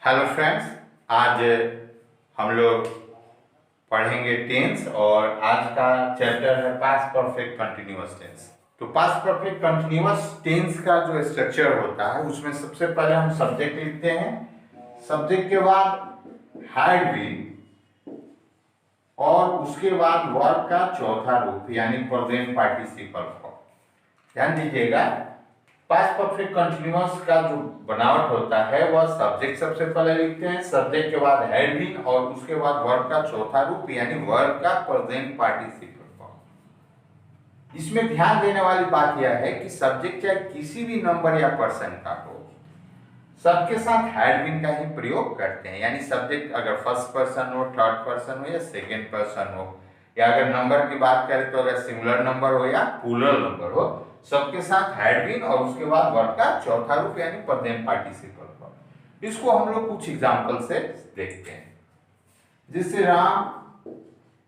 Hello friends, आज हम लोग पढ़ेंगे टेंस और आज का चैप्टर है पास्ट परफेक्ट कंटिन्यूअस टेंस। तो पास्ट परफेक्ट कंटिन्यूअस टेंस का जो स्ट्रक्चर होता है उसमें सबसे पहले हम सब्जेक्ट लिखते हैं, सब्जेक्ट के बाद हैड बीन और उसके बाद वर्ब का चौथा रूप यानी प्रेजेंट पार्टिसिपल फॉर्म। ध्यान दीजिएगा, पास्ट परफेक्ट कंटिन्यूअस का जो बनावट होता है वह सब्जेक्ट सबसे पहले लिखते हैं, सब्जेक्ट के बाद हैड बीन और उसके बाद वर्ब का चौथा रूप यानी वर्ब का प्रेजेंट पार्टिसिपल फॉर्म। इसमें ध्यान देने वाली बात यह है कि सब्जेक्ट चाहे किसी भी नंबर या पर्सन का हो, सबके साथ हैड बीन का ही प्रयोग करते हैं। यानी सब्जेक्ट अगर फर्स्ट पर्सन हो, थर्ड पर्सन हो या सेकेंड पर्सन हो, या अगर नंबर की बात करें तो अगर सिंगुलर नंबर हो या प्लूरल नंबर हो, सबके साथ हैड बीन और उसके बाद वर्ब का चौथा रूप यानी प्रेजेंट पार्टिसिपल फॉर्म। इसको हम लोग कुछ एग्जांपल से देखते हैं। जिससे राम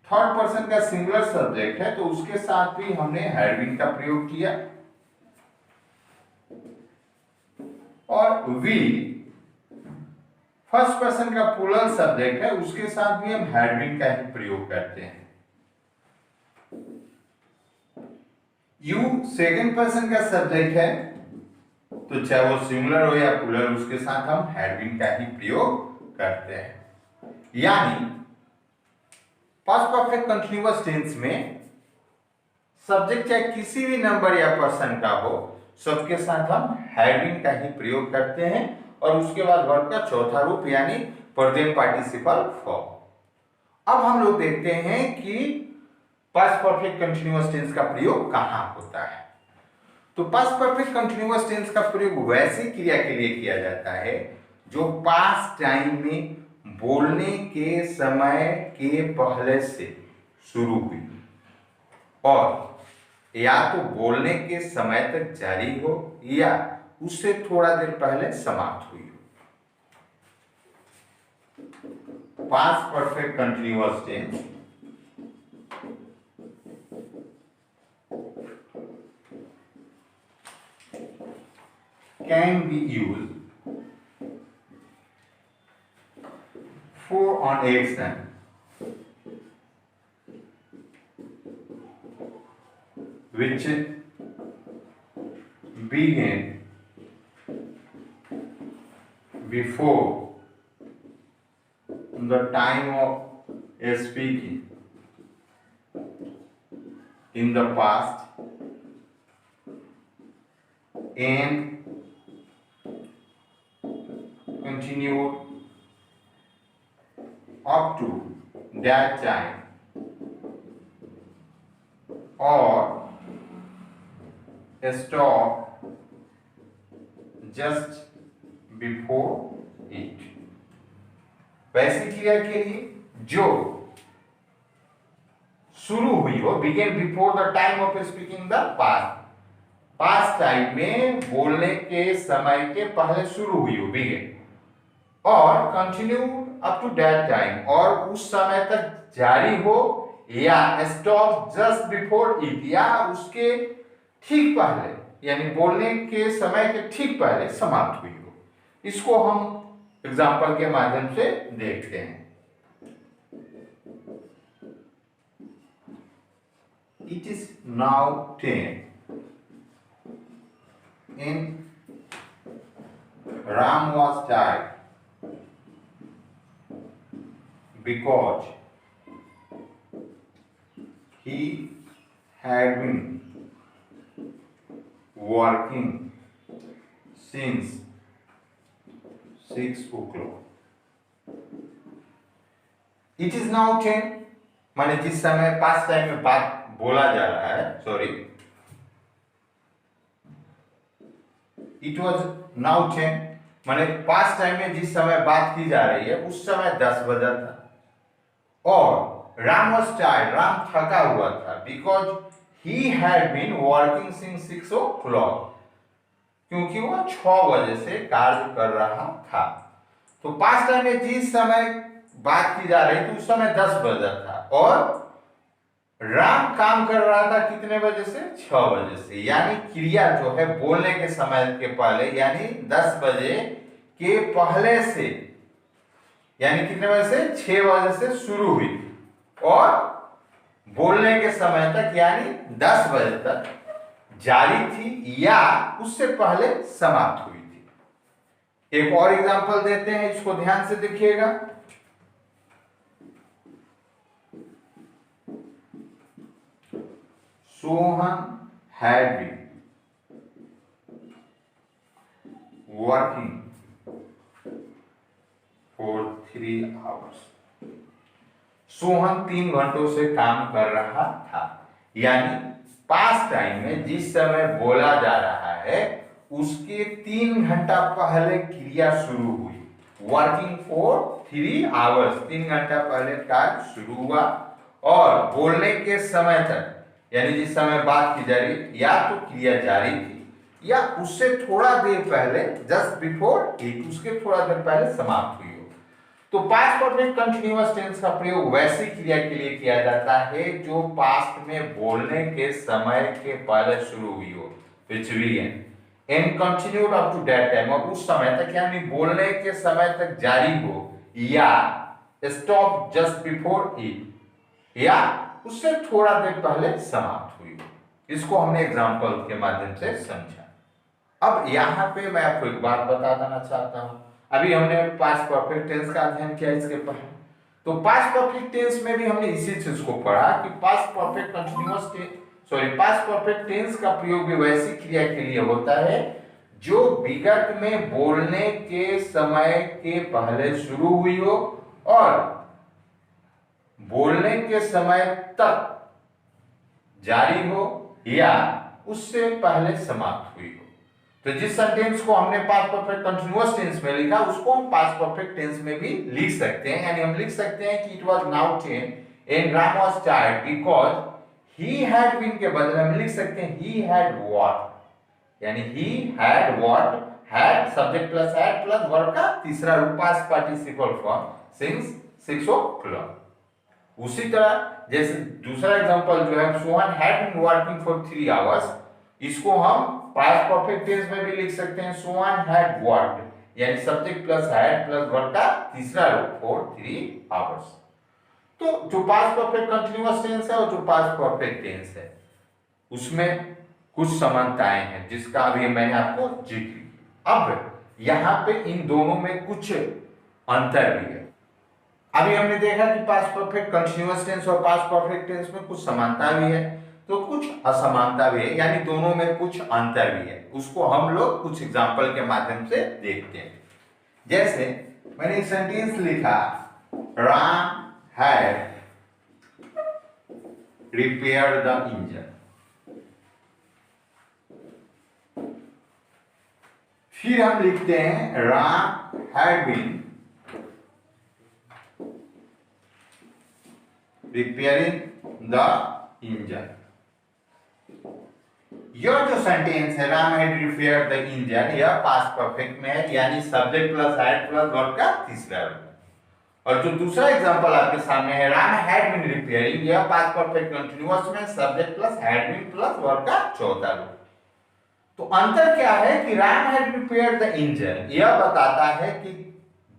थर्ड पर्सन का सिंगुलर सब्जेक्ट है तो उसके साथ भी हमने हैड बीन का प्रयोग किया, और वी फर्स्ट पर्सन का प्लूरल सब्जेक्ट है उसके साथ भी हम हैड बीन का ही प्रयोग करते हैं। यू सेकंड पर्सन का सब्जेक्ट है तो चाहे वो सिंगुलर हो या प्लूरल उसके साथ हम हैड बीन का ही प्रयोग करते हैं। यानी पास्ट परफेक्ट कंटीन्यूअस टेंस में सब्जेक्ट चाहे किसी भी नंबर या पर्सन का हो, सबके साथ हम हैड बीन का ही प्रयोग करते हैं और उसके बाद वर्ब का चौथा रूप यानी प्रेजेंट पार्टिसिपल फॉर्म। अब हम लोग देखते हैं कि पास्ट परफेक्ट कंटीन्यूअस टेंस का प्रयोग कहां होता है। तो पास्ट परफेक्ट कंटीन्यूअस टेंस का प्रयोग वैसी क्रिया के लिए किया जाता है जो पास्ट टाइम में बोलने के समय के पहले से शुरू हुई और या तो बोलने के समय तक जारी हो या उससे थोड़ा देर पहले समाप्त हुई हो। Past perfect continuous tense can be used for an action which began before the time of speaking in the past and continued up to that time or stop just before it। वैसी क्रिया के लिए जो शुरू हुई हो, begin before the time of speaking the past, past time में बोलने के समय के पहले शुरू हुई हो begin, और continue up to that time और उस समय तक जारी हो, या स्टॉप जस्ट बिफोर इट या उसके ठीक पहले यानी बोलने के समय के ठीक पहले समाप्त हुई हो। इसको हम एग्जांपल के माध्यम से देखते हैं। It is now 10 and Ram was tired because he had been working since 6 o'clock। It is now 10 माने जिस समय पास्ट टाइम में बात बोला जा रहा है, सॉरी, इट वॉज नाउ 10 माने पास्ट टाइम में जिस समय बात की जा रही है उस समय 10 बजा था और राम वॉज टायर्ड, राम थका हुआ था, because he had been working since 6 o'clock, क्योंकि वह 6 बजे से कार्य कर रहा था। तो पास्ट टाइम में जिस समय बात की जा रही थी उस समय 10 बजा था और राम काम कर रहा था कितने बजे से? 6 बजे से। यानी क्रिया जो है बोलने के समय के पहले यानी 10 बजे के पहले से यानी कितने बजे से? 6 बजे से शुरू हुई और बोलने के समय तक यानी 10 बजे तक जारी थी या उससे पहले समाप्त हुई थी। एक और एग्जांपल देते हैं, इसको ध्यान से देखिएगा। Sohan had been working for 3 hours। Sohan 3 घंटों से काम कर रहा था, यानी पास्ट टाइम में जिस समय बोला जा रहा है उसके 3 घंटा पहले क्रिया शुरू हुई। वर्किंग फॉर 3 आवर्स, 3 घंटा पहले कार्य शुरू हुआ और बोलने के समय तक यानी जिस समय बात की जा रही या तो क्रिया जारी थी या उससे थोड़ा देर पहले, जस्ट बिफोर इट, उसके थोड़ा देर पहले समाप्त हुई हो। तो पास्ट परफेक्ट कंटीन्यूअस टेंस का प्रयोग वैसी क्रिया के लिए किया जाता है जो पास्ट में बोलने के समय के पहले शुरू हुई हो, which began and continued up to that time, और उस समय तक यानी बोलने के समय तक जारी हो या stop just before it या उससे थोड़ा देर पहले समाप्त हुई हो। इसको हमने एग्जाम्पल के माध्यम से समझा। अब यहाँ पे मैं आपको एक बात बता देना चाहता हूँ। अभी हमने पास्ट परफेक्ट टेंस का अध्ययन किया इसके पहले, तो पास्ट परफेक्ट टेंस में भी हमने इसी चीज को पढ़ा कि past perfect continuous past perfect tense का प्रयोग भी वैसी क्रिया के लिए होता है जो विगत में बोलने के समय के पहले शुरू हुई हो और बोलने के समय तक जारी हो या उससे पहले समाप्त हुई हो। तो जिस सेंटेंस को हमने पास्ट परफेक्ट कंटीन्यूअस टेंस में लिखा उसको हम पास्ट परफेक्ट टेंस में भी लिख सकते हैं। यानी हम लिख सकते हैं कि it was now 10 and Ram was tired because he had been के बदले हम लिख सकते हैं ही हैड व्हाट, यानी he had what, had subject plus had plus verb का तीसरा रूप past participle form since 6 o'clock। उसी तरह जैसे दूसरा एग्जांपल जो है Sohan had been working for 3 hours, इसको हम पास्ट परफेक्ट टेंस में भी लिख सकते हैं सोहन हैड वर्कड, यानी subject plus had plus verb का तीसरा रूप फॉर 3 आवर्स। तो जो पास्ट परफेक्ट कंटीन्यूअस टेंस है और जो पास्ट परफेक्ट टेंस है उसमें कुछ समानताएं हैं जिसका अभी मैंने आपको जिक्र किया। अब यहाँ पे इन दोनों में कुछ अंतर भी है। अभी हमने देखा कि पास्ट परफेक्ट कंटीन्यूअस टेंस और पास्ट परफेक्ट टेंस में कुछ समानता भी है तो कुछ असमानता भी है, यानी दोनों में कुछ अंतर भी है। उसको हम लोग कुछ एग्जांपल के माध्यम से देखते हैं। जैसे मैंने एक सेंटेंस लिखा Ram had repaired the engine, फिर हम लिखते हैं Ram had been repairing the engine. यह जो सेंटेंस है Ram had repaired the engine, यह पास्ट परफेक्ट में है, यानी subject plus had plus verb का तीसरा रूप। और जो दूसरा एग्जांपल आपके सामने है राम हैड बीन रिपेयरिंग, यह पास्ट परफेक्ट कंटीन्यूअस में subject plus had been plus verb का चौथा रूप। तो अंतर क्या है कि Ram had repaired the engine यह बताता है कि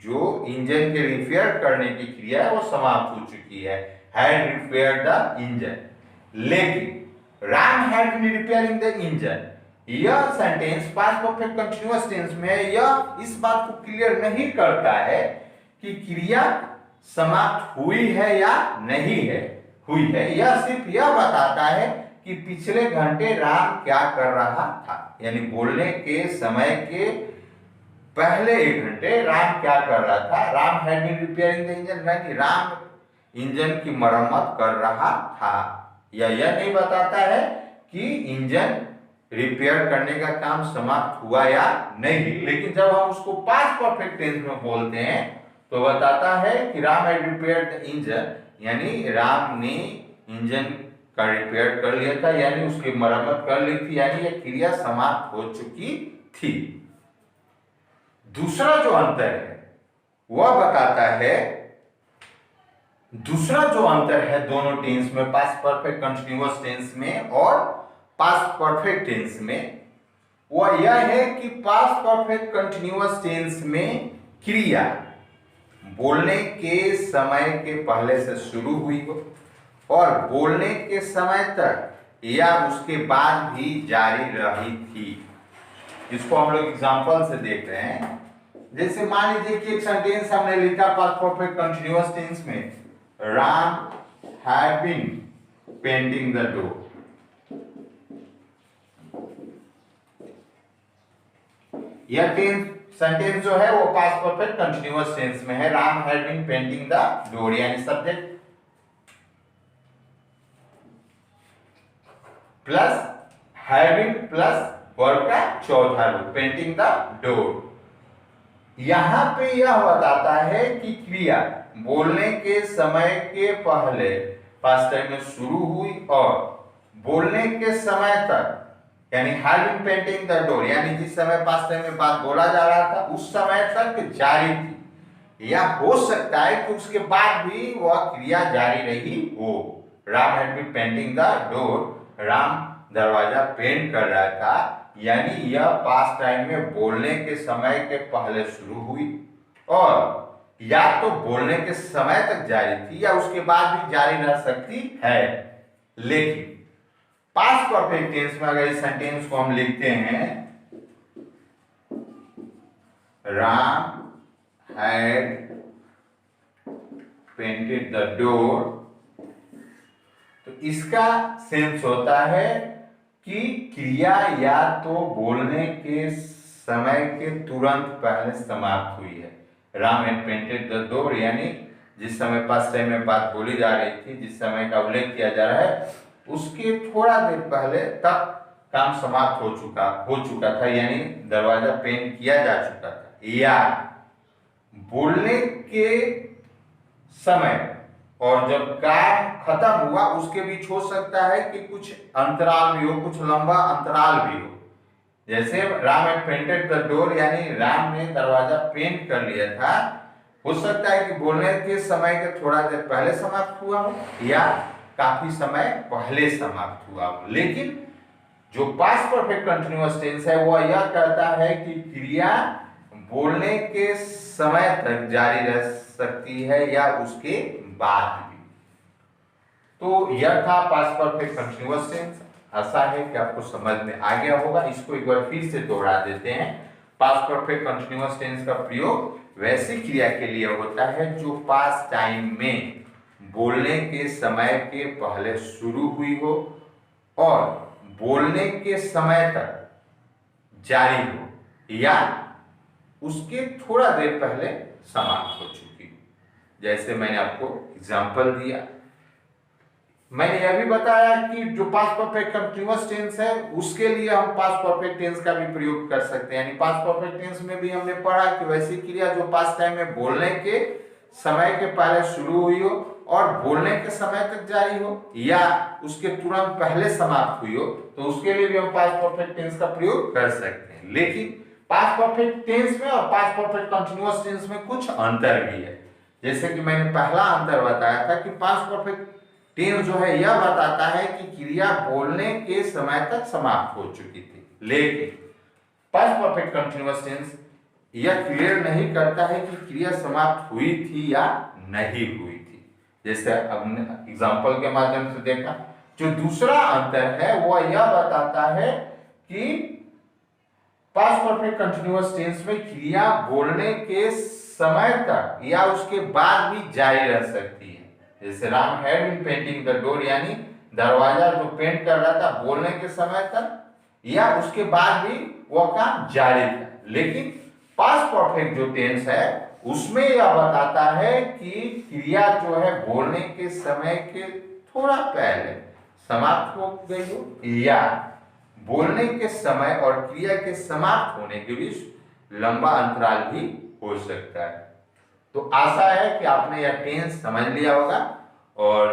जो इंजन के रिपेयर करने की क्रिया है वो समाप्त हो चुकी है, हैड रिपेयर्ड द इंजन। लेकिन Ram had been repairing the engine, यह sentence past perfect continuous tense में यह इस बात को क्लियर नहीं करता है कि क्रिया समाप्त हुई है या नहीं है हुई है। यह सिर्फ यह बताता है कि पिछले घंटे राम क्या कर रहा था, यानी बोलने के समय के पहले 1 घंटे राम क्या कर रहा था। Ram had been repairing the engine, यानी राम इंजन की मरम्मत कर रहा था। यह नहीं बताता है कि इंजन रिपेयर करने का काम समाप्त हुआ या नहीं। लेकिन जब हम उसको पास्ट परफेक्ट टेंस में बोलते हैं तो बताता है कि Ram had repaired the engine, यानी राम ने इंजन का रिपेयर कर लिया था, यानी उसकी मरम्मत कर ली थी, यानी यह क्रिया समाप्त हो चुकी थी। दूसरा जो अंतर है वह बताता है, दूसरा जो अंतर है दोनों टेंस में, पास्ट परफेक्ट कंटीन्यूअस टेंस में और पास्ट परफेक्ट टेंस में, वह यह है कि पास्ट परफेक्ट कंटीन्यूअस टेंस में क्रिया बोलने के समय के पहले से शुरू हुई हो और बोलने के समय तक या उसके बाद भी जारी रही थी। इसको हम लोग एग्जांपल से देख रहे हैं। जैसे मान लीजिए कि एक सेंटेंस हमने लिखा पास्ट परफेक्ट कंटीन्यूअस टेंस में, Ram have been painting the door. यह सेंटेंस जो है वो पास्ट परफेक्ट कंटीन्यूअस टेंस में है। Ram had been painting the door यानी subject plus having plus verb का चौथा रूप पेंटिंग द डोर। यहां पे यह बताता है कि क्रिया बोलने के समय के पहले पास्ट टाइम में शुरू हुई और बोलने के समय तक यानी हैविंग पेंटिंग द डोर यानी जिस समय पास्ट टाइम में बात बोला जा रहा था उस समय तक जारी थी, या हो सकता है कि उसके बाद भी वह क्रिया जारी रही हो। Ram had been painting the door, Ram दरवाजा पेंट कर रहा था, यानी यह पास्ट टाइम में बोलने के समय के पहले शुरू हुई और या तो बोलने के समय तक जारी थी या उसके बाद भी जारी रह सकती है। लेकिन पास्ट परफेक्ट टेंस में अगर इस सेंटेंस को हम लिखते हैं, Ram had painted the door, तो इसका सेंस होता है कि क्रिया या तो बोलने के समय के तुरंत पहले समाप्त हुई है। Ram had painted the door यानी जिस समय पास्ट टाइम में बात बोली जा रही थी, जिस समय का उल्लेख किया जा रहा है, उसके थोड़ा देर पहले तक काम समाप्त हो चुका था, यानी दरवाजा पेंट किया जा चुका था। या बोलने के समय और जब काम खत्म हुआ उसके बीच हो सकता है कि कुछ अंतराल भी हो, कुछ लंबा अंतराल भी हो। जैसे Ram had painted the door यानी राम ने दरवाजा पेंट कर लिया था, हो सकता है कि बोलने के समय के थोड़ा देर पहले समाप्त हुआ हो या काफी समय पहले समाप्त हुआ हो। लेकिन जो पास्ट परफेक्ट कंटीन्यूअस टेंस है वह यह कहता है कि क्रिया बोलने के समय तक जारी रह सकती है या उसके बाद भी। तो यह था पास्ट परफेक्ट कंटीन्यूअस टेंस। आशा है कि आपको समझ में आ गया होगा। इसको एक बार फिर से दोहरा देते हैं। पास्ट परफेक्ट कंटीन्यूअस टेंस का प्रयोग वैसी क्रिया के लिए होता है जो पास्ट टाइम में बोलने के समय के पहले शुरू हुई हो और बोलने के समय तक जारी हो या उसके थोड़ा देर पहले समाप्त हो चुकी हो। जैसे मैंने आपको एग्जांपल दिया, मैंने यह भी बताया कि जो पास्ट परफेक्ट कंटीन्यूअस टेंस है उसके लिए हम पास्ट परफेक्ट टेंस का भी प्रयोग कर सकते हैं। यानी पास्ट परफेक्ट टेंस में भी हमने पढ़ा कि वैसी क्रिया जो पास्ट टाइम में बोलने के समय के पहले शुरू हुई हो और बोलने के समय तक जारी हो या उसके तुरंत पहले समाप्त हुई हो, तो उसके लिए भी हम पास्ट परफेक्ट टेंस का प्रयोग कर सकते हैं। लेकिन पास्ट परफेक्ट टेंस में और पास्ट परफेक्ट कंटीन्यूअस टेंस में कुछ अंतर भी है। जैसे कि मैंने पहला अंतर बताया था कि पास्ट परफेक्ट टेंस जो है यह बताता है कि क्रिया बोलने के समय तक समाप्त हो चुकी थी, लेकिन पास्ट परफेक्ट कंटीन्यूअस टेंस यह क्लियर नहीं करता है कि क्रिया समाप्त हुई थी या नहीं हुई थी। जैसे हमने एग्जांपल के माध्यम से देखा। जो दूसरा अंतर है वह यह बताता है कि पास्ट परफेक्ट कंटीन्यूअस टेंस में क्रिया बोलने के समय तक या उसके बाद भी जारी रह सकती है। जैसे Ram had been painting the door यानी दरवाजा जो पेंट कर रहा था बोलने के समय तक या उसके बाद भी वह काम जारी था। लेकिन पास्ट परफेक्ट जो टेंस है उसमें यह बताता है कि क्रिया जो है बोलने के समय के थोड़ा पहले समाप्त हो गई हो या बोलने के समय और क्रिया के समाप्त होने के बीच लंबा अंतराल भी हो सकता है। तो आशा है कि आपने यह टेंस समझ लिया होगा और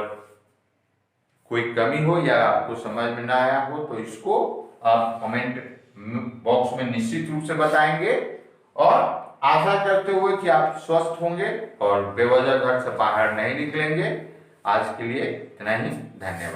कोई कमी हो या आपको समझ में ना आया हो तो इसको आप कमेंट बॉक्स में निश्चित रूप से बताएंगे। और आशा करते हुए कि आप स्वस्थ होंगे और बेवजह घर से बाहर नहीं निकलेंगे। आज के लिए इतना ही, धन्यवाद।